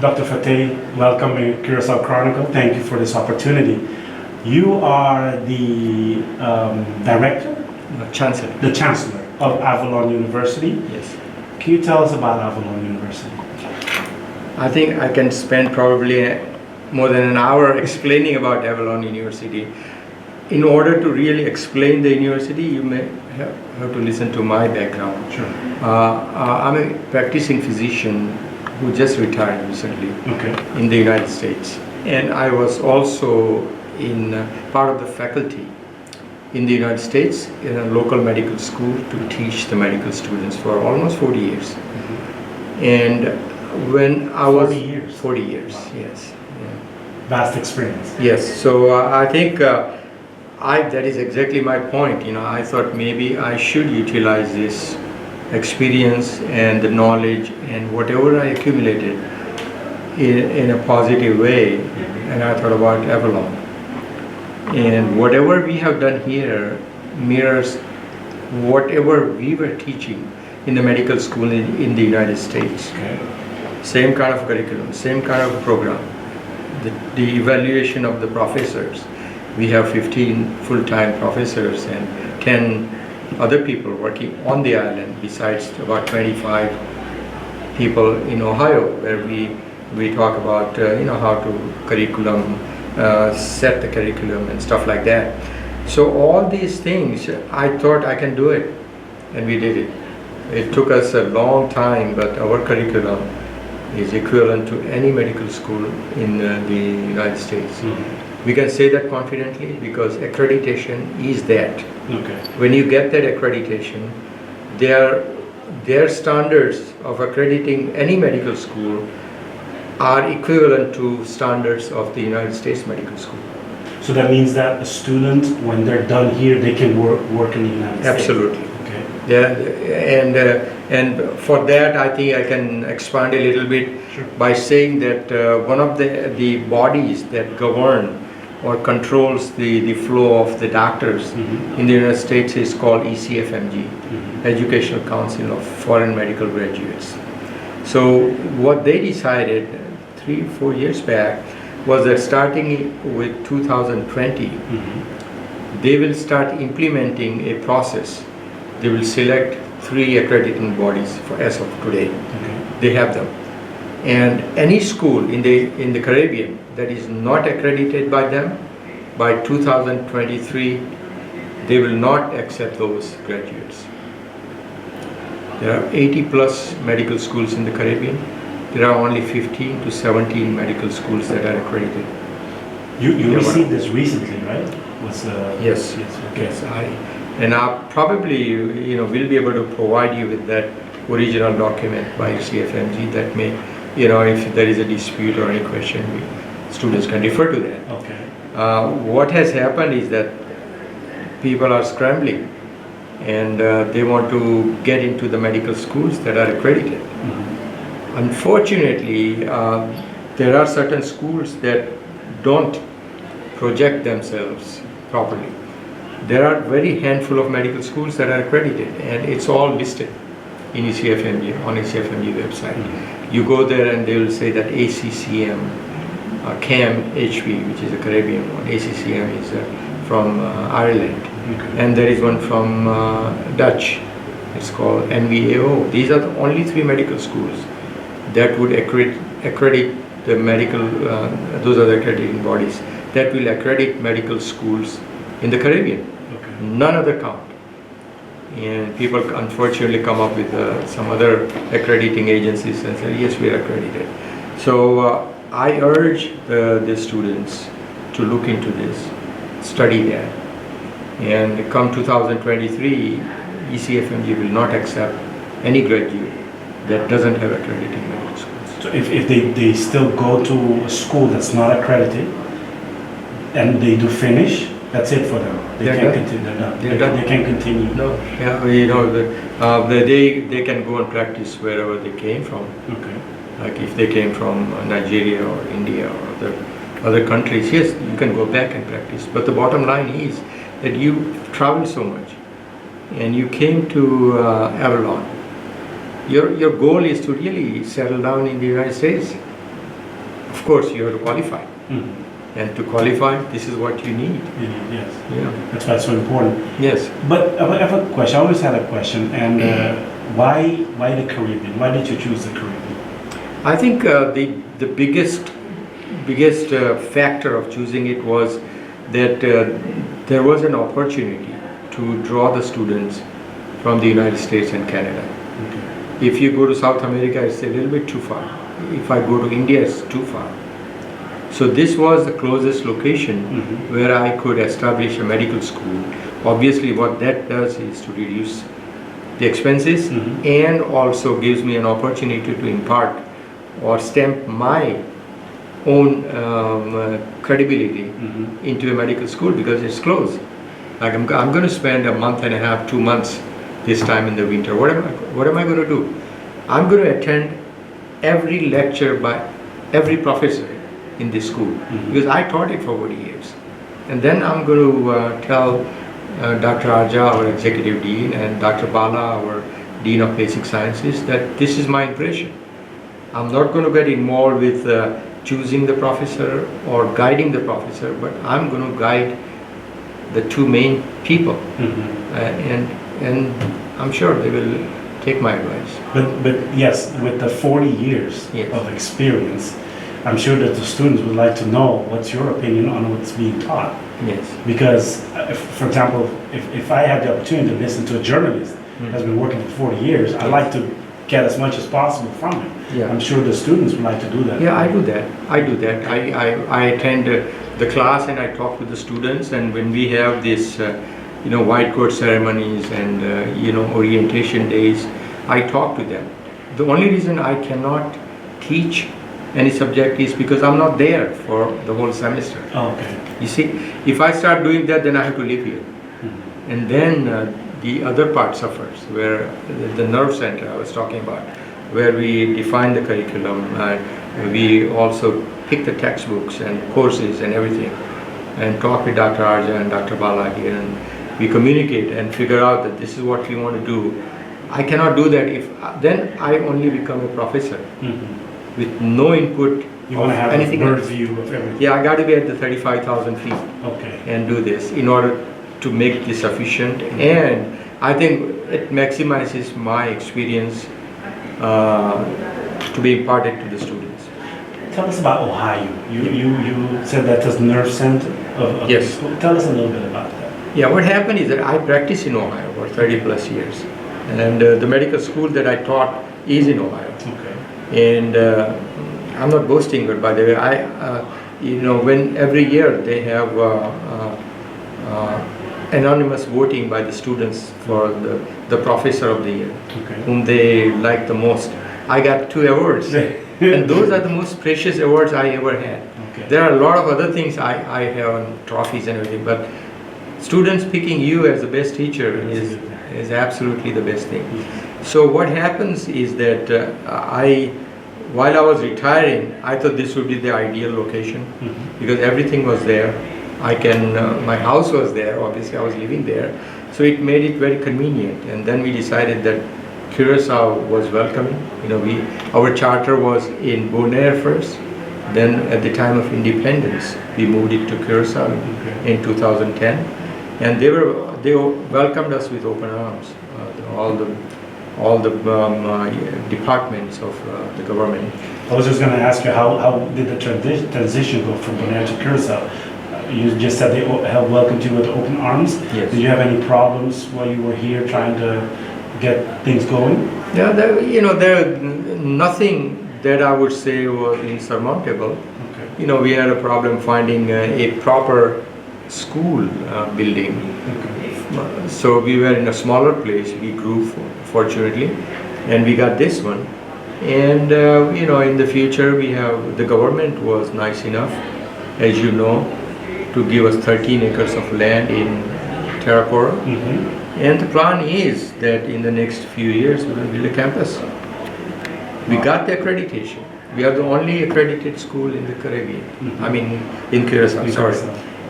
Dr. Fatteh, welcome to Curacao Chronicle. Thank you for this opportunity. You are the director? Chancellor. The Chancellor of Avalon University. Yes. Can you tell us about Avalon University? I think I can spend probably more than an hour explaining about Avalon University. In order to really explain the university, you may have to listen to my background. Sure. I'm a practicing physician who just retired recently in the United States. And I was also in part of the faculty in the United States in a local medical school to teach the medical students for almost 40 years. And when I was 40 years, wow. Yes. Yeah. Vast experience. Yes, so I think that is exactly my point. I thought maybe I should utilize this experience and the knowledge and whatever I accumulated in a positive way, and I thought about Avalon. And whatever we have done here mirrors whatever we were teaching in the medical school in the United States. Same kind of curriculum, same kind of program. The evaluation of the professors. We have 15 full-time professors and 10 other people working on the island, besides about 25 people in Ohio, where we talk about how to curriculum, set the curriculum and stuff like that. So all these things, I thought I can do it, and we did it. It took us a long time, but our curriculum is equivalent to any medical school in the United States. We can say that confidently because accreditation is that. When you get that accreditation, their standards of accrediting any medical school are equivalent to standards of the United States medical school. So that means that a student, when they're done here, they can work in the United States? Absolutely. Yeah, and for that I think I can expand a little bit by saying that one of the bodies that govern or controls the flow of the doctors in the United States is called ECFMG, Educational Council of Foreign Medical Graduates. So what they decided 3-4 years back was that starting with 2020, they will start implementing a process. They will select 3 accrediting bodies as of today. They have them. And any school in the Caribbean that is not accredited by them, by 2023, they will not accept those graduates. There are 80 plus medical schools in the Caribbean. There are only 15 to 17 medical schools that are accredited. You received this recently, right? Yes. Yes. And I probably will be able to provide you with that original document by CFMG that may, if there is a dispute or any question, students can refer to that. What has happened is that people are scrambling and they want to get into the medical schools that are accredited. Unfortunately, there are certain schools that don't project themselves properly. There are very handful of medical schools that are accredited, and it's all listed in ECFMG, on ECFMG website. You go there and they will say that ACCM, CAM HB, which is a Caribbean one, ACCM is from Ireland, and there is one from Dutch, it's called NVAO. These are the only 3 medical schools that would accredit the medical, those are the accrediting bodies, that will accredit medical schools in the Caribbean. None other count. And people unfortunately come up with some other accrediting agencies and say, yes, we are accredited. So I urge the students to look into this, study that. And come 2023, ECFMG will not accept any graduate that doesn't have accredited medical schools. So if they still go to a school that's not accredited and they do finish, that's it for them. They can't continue. They can't continue. No, yeah, they can go and practice wherever they came from. Like if they came from Nigeria or India or other countries, yes, you can go back and practice. But the bottom line is that you travel so much, and you came to Avalon. Your goal is to really settle down in the United States. course, you have to qualify. Mhm. And to qualify, this is what you need. Yes. Yeah. That's why it's so important. Yes. But I have a question. I always had a question. And why the Caribbean? Why did you choose the Caribbean? I think the biggest factor of choosing it was that there was an opportunity to draw the students from the United States and Canada. Okay. If you go to South America, it's a little bit too far. If I go to India, it's too far. So this was the closest location where I could establish a medical school. Obviously, what that does is to reduce the expenses and also gives me an opportunity to impart or stamp my own credibility into a medical school because it's close. Like I'm going to spend a month and a half, 2 months this time in the winter. What am I going to do? I'm going to attend every lecture by every professor in this school because I taught it for 40 years. And then I'm going to tell Dr. Arja, our executive dean, and Dr. Bala, our dean of basic sciences, that this is my impression. I'm not going to get involved with choosing the professor or guiding the professor, but I'm going to guide the two main people, and I'm sure they will take my advice. But yes, with the 40 years of experience, I'm sure that the students would like to know what's your opinion on what's being taught. Yes. Because, for example, if I had the opportunity to listen to a journalist that's been working for 40 years, I like to get as much as possible from him. Yeah. I'm sure the students would like to do that. Yeah, I do that. I attend the class and I talk to the students, and when we have this, white coat ceremonies and orientation days, I talk to them. The only reason I cannot teach any subject is because I'm not there for the whole semester. Oh, okay. You see, if I start doing that, then I have to live here, and then the other part suffers, where the nerve center I was talking about, where we define the curriculum, we also pick the textbooks and courses and everything, and talk with Dr. Arja and Dr. Bala here, and we communicate and figure out that this is what we want to do. I cannot do that if then I only become a professor with no input. You want to have anything a bird else. view of everything. Yeah, I got to be at the 35,000 feet Okay. and do this in order to make this efficient, and I think it maximizes my experience to be imparted to the students. Tell us about Ohio. You said that was nerve center of Yes. the school. Tell us a little bit about that. Yeah, what happened is that I practiced in Ohio for 30 plus years, and the medical school that I taught is in Ohio. Okay. And I'm not boasting, but by the way, when every year they have anonymous voting by the students for the professor of the year, whom they like the most. I got 2 awards, and those are the most precious awards I ever had. Okay. There are a lot of other things I have, trophies and everything, but students picking you as the best teacher is absolutely the best thing. So what happens is that while I was retiring, I thought this would be the ideal location because everything was there. My house was there, obviously I was living there, so it made it very convenient. And then we decided that Curacao was welcoming. Our charter was in Bonaire first, then at the time of independence, we moved it to Curacao in 2010, and they welcomed us with open arms. All the departments of the government. I was just going to ask you, how did the transition go from Bonaire to Curacao? You just said they have welcomed you with open arms. Yes. Did you have any problems while you were here trying to get things going? Yeah, there nothing that I would say was insurmountable. Okay. We had a problem finding a proper school building. Okay. So we were in a smaller place. We grew, fortunately, and we got this one. And in the future, the government was nice enough, as you know, to give us 13 acres of land in Terracora. And the plan is that in the next few years we will build a campus. We got the accreditation. We are the only accredited school in the Caribbean. I mean, in Curacao, sorry.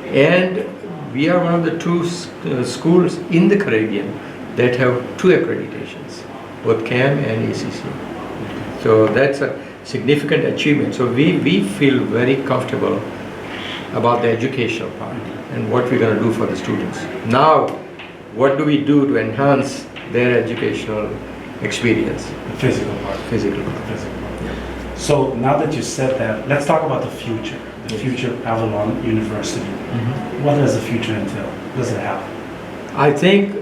And we are one of the 2 schools in the Caribbean that have 2 accreditations, both CAM and ACC. So significant achievement. So we feel very comfortable about the educational part and what we're going to do for the students. Now, what do we do to enhance their educational experience? The physical part. Physical part. The physical part. Yeah. So now that you said that, let's talk about the future. The Yes. future Avalon University. What does the future entail? What does it have? I think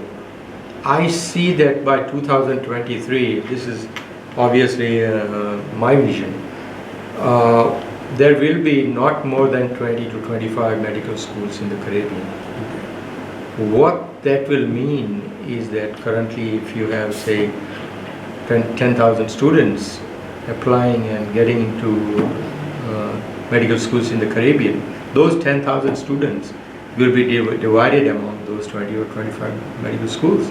I see that by 2023, this is obviously my vision, there will be not more than 20 to 25 medical schools in the Caribbean. What that will mean is that currently if you have say 10,000 students applying and getting into medical schools in the Caribbean, those 10,000 students will be divided among those 20 or 25 medical schools.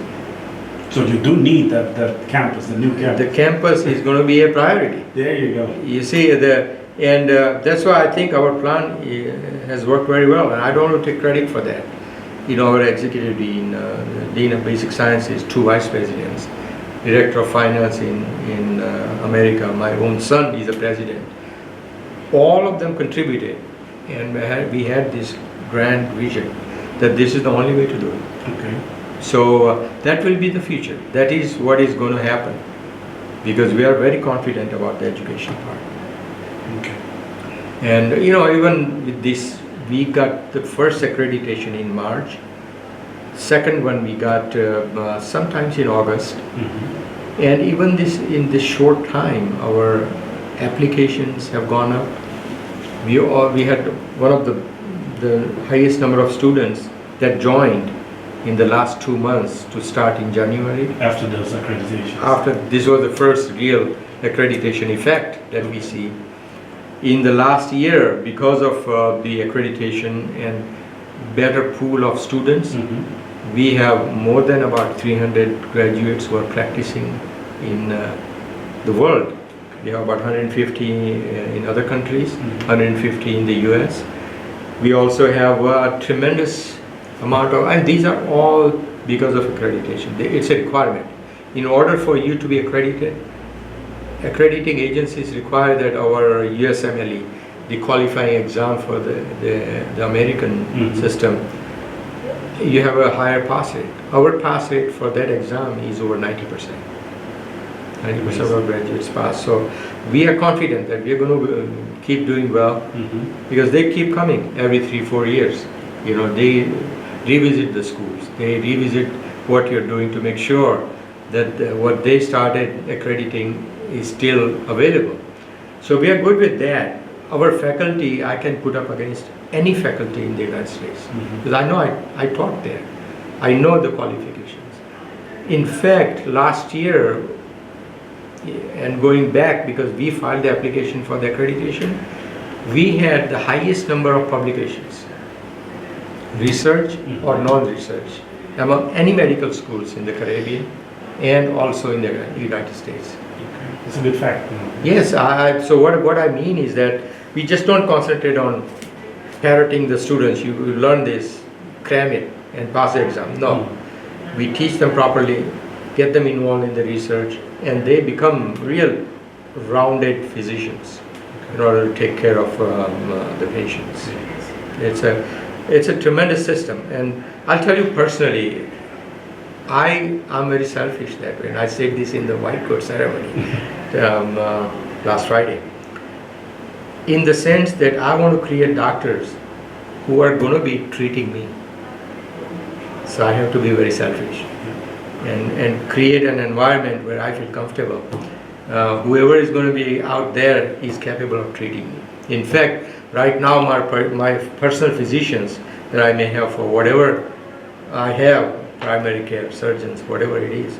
So you do need the campus, the new campus. The campus is going to be a priority. There you go. You see, that's why I think our plan has worked very well, and I don't want to take credit for that. You know, our executive dean, dean of basic sciences, 2 vice presidents, director of finance in America, my own son is a president. All of them contributed, and we had this grand vision that this is the only way to do it. Okay. So that will be the future. That is what is going to happen, because we are very confident about the education part. Okay. And you know, even with this, we got the first accreditation in March. Second one we got sometimes in August. And even this, in this short time, our applications have gone up. We had one of the highest number of students that joined in the last 2 months to start in January. After those accreditations. After this was the first real accreditation effect that we see. In the last year, because of the accreditation and better pool of students, we have more than about 300 graduates who are practicing in the world. We have about 150 in other countries, 150 in the US. We also have a tremendous amount of, and these are all because of accreditation. It's a requirement. In order for you to be accredited, accrediting agencies require that our USMLE, the qualifying exam for the American system, you have a higher pass rate. Our pass rate for that exam is over 90%. 90% of our graduates pass. So we are confident that we are going to keep doing well, because they keep coming every 3-4 years. You know, they revisit the schools, they revisit what you're doing to make sure that what they started accrediting is still available. So we are good with that. Our faculty, I can put up against any faculty in the United States, because I know I taught there. I know the qualifications. In fact, last year, and going back, because we filed the application for the accreditation, we had the highest number of publications, research or non-research, among any medical schools in the Caribbean and also in the United States. It's a good fact. Yes, so what I mean is that we just don't concentrate on parroting the students, you learn this, cram it and pass the exam. No, we teach them properly, get them involved in the research, and they become real rounded physicians in order to take care of the patients. It's a tremendous system, and I'll tell you personally, I'm very selfish that way, and I said this in the white coat ceremony last Friday, in the sense that I want to create doctors who are going to be treating me. So I have to be very selfish and create an environment where I feel comfortable. Whoever is going to be out there is capable of treating me. In fact, right now my personal physicians that I may have for whatever I have, primary care, surgeons, whatever it is,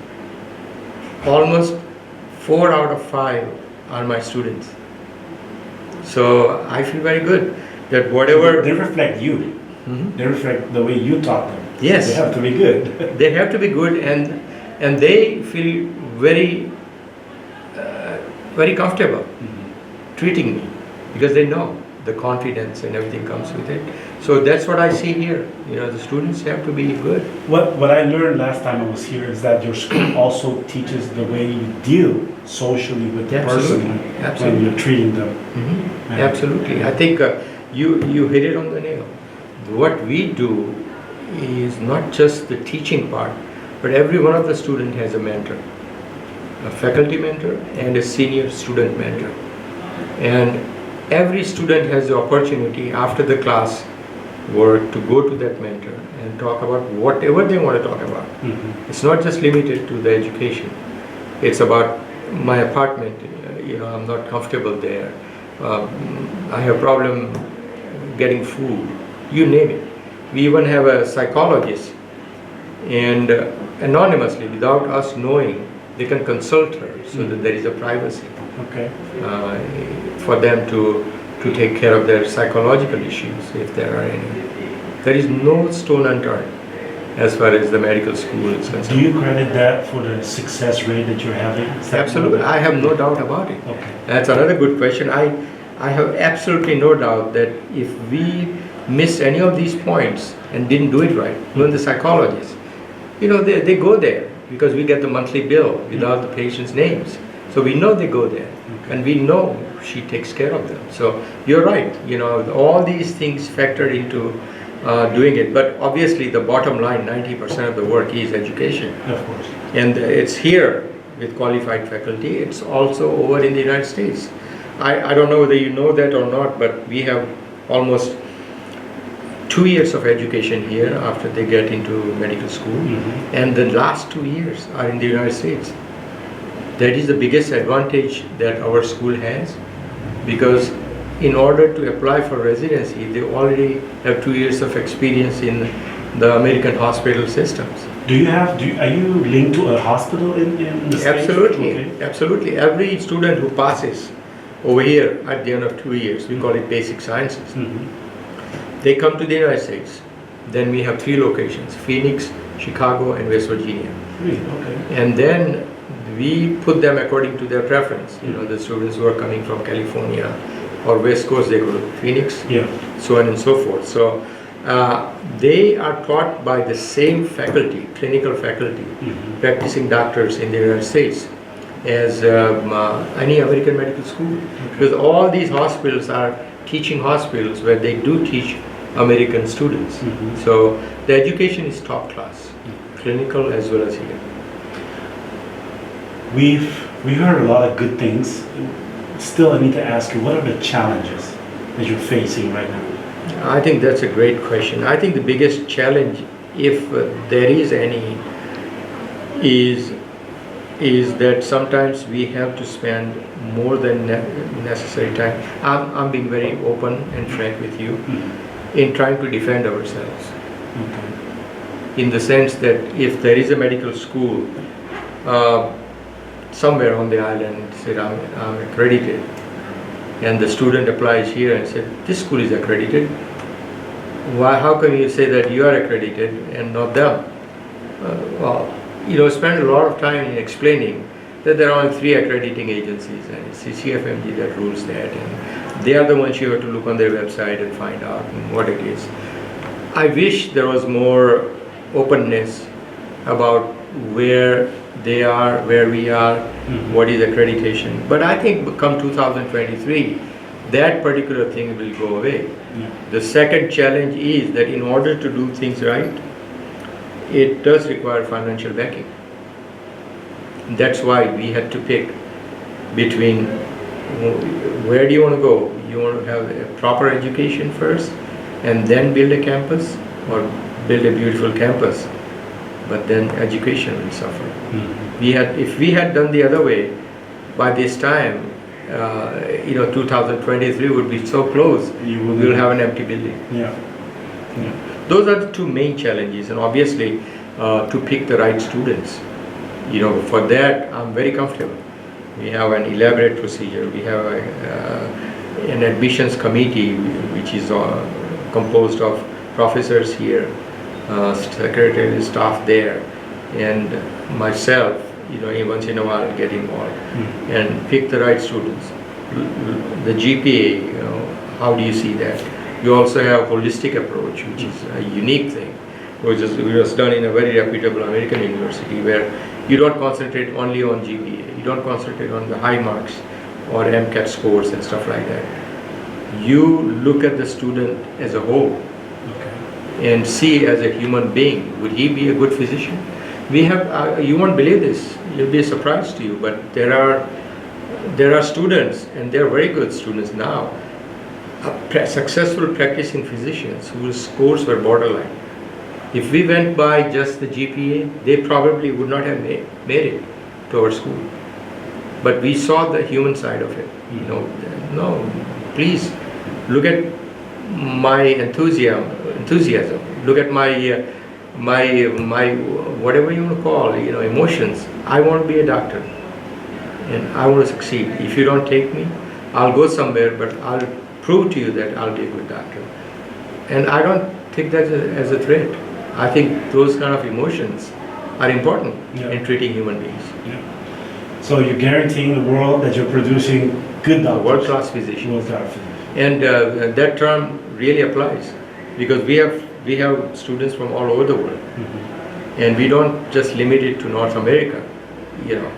almost 4 out of 5 are my students. So I feel very good that whatever... They reflect you. They reflect the way you taught them. Yes. They have to be good. They have to be good, and they feel very very comfortable treating me, because they know the confidence and everything comes with it. So that's what I see here. The students have to be good. What I learned last time I was here is that your school also teaches the way you deal socially with the person when you're treating them. Mm-hmm. Absolutely. I think you hit it on the nail. What we do is not just the teaching part, but every one of the student has a mentor, a faculty mentor and a senior student mentor. And every student has the opportunity after the class work to go to that mentor and talk about whatever they want to talk about. Mm-hmm. It's not just limited to the education. It's about my apartment, I'm not comfortable there. I have problem getting food, you name it. We even have a psychologist, and anonymously, without us knowing, they can consult her so that there is a privacy. Okay. For them to take care of their psychological issues, if there are any. There is no stone unturned as far as the medical school is concerned. Do you credit that for the success rate that you're having? Absolutely, I have no doubt about it. Okay. That's another good question. I have absolutely no doubt that if we missed any of these points and didn't do it right, even the psychologists, they go there because we get the monthly bill without the patient's names. So we know they go there, and we know she takes care of them. So you're right, all these things factor into doing it. But obviously the bottom line, 90% of the work is education. Of course. And it's here with qualified faculty. It's also over in the United States. I don't know whether you know that or not, but we have almost 2 years of education here after they get into medical school. Mm-hmm. And the last 2 years are in the United States. That is the biggest advantage that our school has, because in order to apply for residency, they already have 2 years of experience in the American hospital systems. Are you linked to a hospital in the States? Absolutely, Okay. absolutely. Every student who passes over here at the end of 2 years, we call it basic sciences. Mm-hmm. They come to the United States. Then we have 3 locations: Phoenix, Chicago, and West Virginia. Really? Okay. And then we put them according to their preference. The students who are coming from California or West Coast, they go to Phoenix, so on and so forth. So they are taught by the same faculty, clinical faculty, Mm-hmm. practicing doctors in the United States as any American medical school. Because all these hospitals are teaching hospitals where they do teach American students. Mm-hmm. So the education is top class, clinical as well as here. We heard a lot of good things. Still, I need to ask you, what are the challenges that you're facing right now? I think that's a great question. I think the biggest challenge, if there is any, is that sometimes we have to spend more than necessary time. I'm being very open and frank with you in trying to defend ourselves. Okay. In the sense that if there is a medical school somewhere on the island, said I'm accredited, and the student applies here and said this school is accredited, why? How can you say that you are accredited and not them? Spend a lot of time in explaining that there are only 3 accrediting agencies, and it's CFMG that rules that, and they are the ones you have to look on their website and find out what it is. I wish there was more openness about where they are, where we are, what is accreditation. But I think come 2023, that particular thing will go away. Yeah. The second challenge is that in order to do things right, it does require financial backing. That's why we had to pick between where do you want to go? You want to have a proper education first and then build a campus, or build a beautiful campus, but then education will suffer. If we had done the other way, by this time, 2023 would be so close, we will have an empty building. Yeah. Those are the 2 main challenges, and obviously to pick the right students. For that I'm very comfortable. We have an elaborate procedure. We have an admissions committee which is composed of professors here, secretarial staff there, and myself. Once in a while get involved and pick the right students. The GPA, how do you see that? We also have holistic approach, which is a unique thing, which was done in a very reputable American university, where you don't concentrate only on GPA, you don't concentrate on the high marks or MCAT scores and stuff like that. You look at the student as a whole and see as a human being, would he be a good physician? We have, you won't believe this, it'll be a surprise to you, but there are students, and they're very good students now, successful practicing physicians whose scores were borderline. If we went by just the GPA, they probably would not have made it to our school. But we saw the human side of it. You know, no, please look at my enthusiasm. Look at my whatever you want to call, you know, emotions. I want to be a doctor, and I want to succeed. If you don't take me, I'll go somewhere, but I'll prove to you that I'll be a good doctor. And I don't take that as a threat. I think those kind of emotions are important in treating human beings. Yeah. So you're guaranteeing the world that you're producing good doctors. World-class physicians. World-class physicians. And that term really applies, because we have students from all over the world, and we don't just limit it to North America, you know,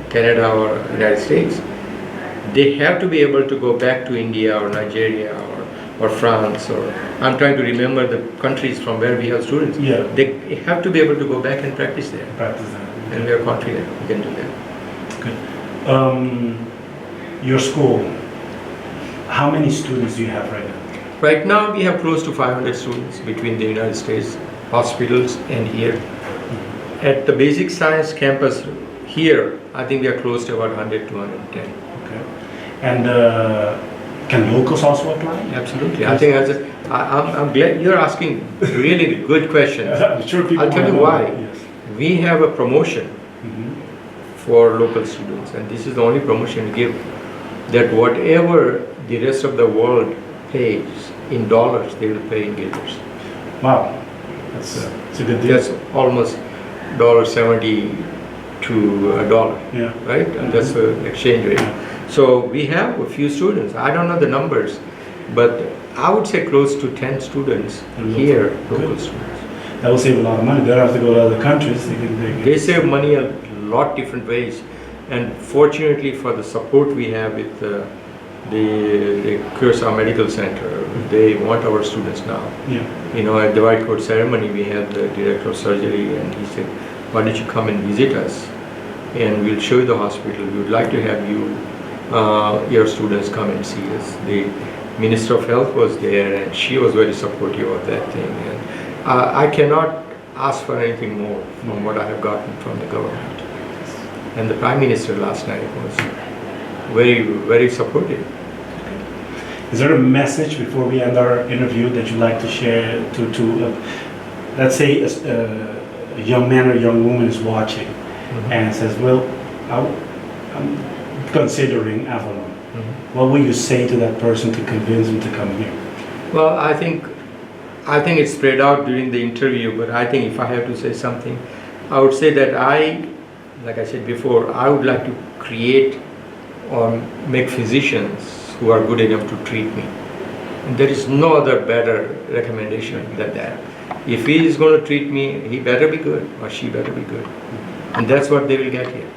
Canada or United States. They have to be able to go back to India or Nigeria or France, or I'm trying to remember the countries from where we have students. Yeah. They have to be able to go back and practice there. Practice that. And we are confident we can do that. Good. Your school, how many students do you have right now? Right now we have close to 500 students between the United States hospitals and here. At the basic science campus here, I think we are close to about 100 to 110. Okay. And can locals also apply? Absolutely. I think I'm glad you're asking really good questions. I'm sure people I'll tell you wanna know why. that, yes. We have a promotion for local students, and this is the only promotion we give, that whatever the rest of the world pays in dollars, they will pay in guilders. Wow, that's a good deal. That's almost $1.70 to $1, Yeah. right? And that's the exchange rate. So we have a few students. I don't know the numbers, but I would say close to 10 students here, local students. That will save a lot of money. They don't have to go to other countries. They save money a lot different ways, and fortunately for the support we have with the Curacao Medical Center, they want our students now. Yeah. You know, at the white coat ceremony, we had the director of surgery, and he said, "Why don't you come and visit us, and we'll show you the hospital. We would like to have you, your students, come and see us." The Minister of Health was there, and she was very supportive of that thing. And I cannot ask for anything more from what I have gotten from the government. And the Prime Minister last night was very, very supportive. Is there a message before we end our interview that you'd like to share to let's say a young man or young woman is watching and says, well, I'm considering Avalon. What will you say to that person to convince them to come here? Well, I think it's spread out during the interview, but I think if I have to say something, I would say that like I said before, I would like to create or make physicians who are good enough to treat me. And there is no other better recommendation than that. If he is going to treat me, he better be good, or she better be good. And that's what they will get here.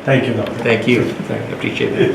Thank you, Doctor. Thank you. I appreciate it.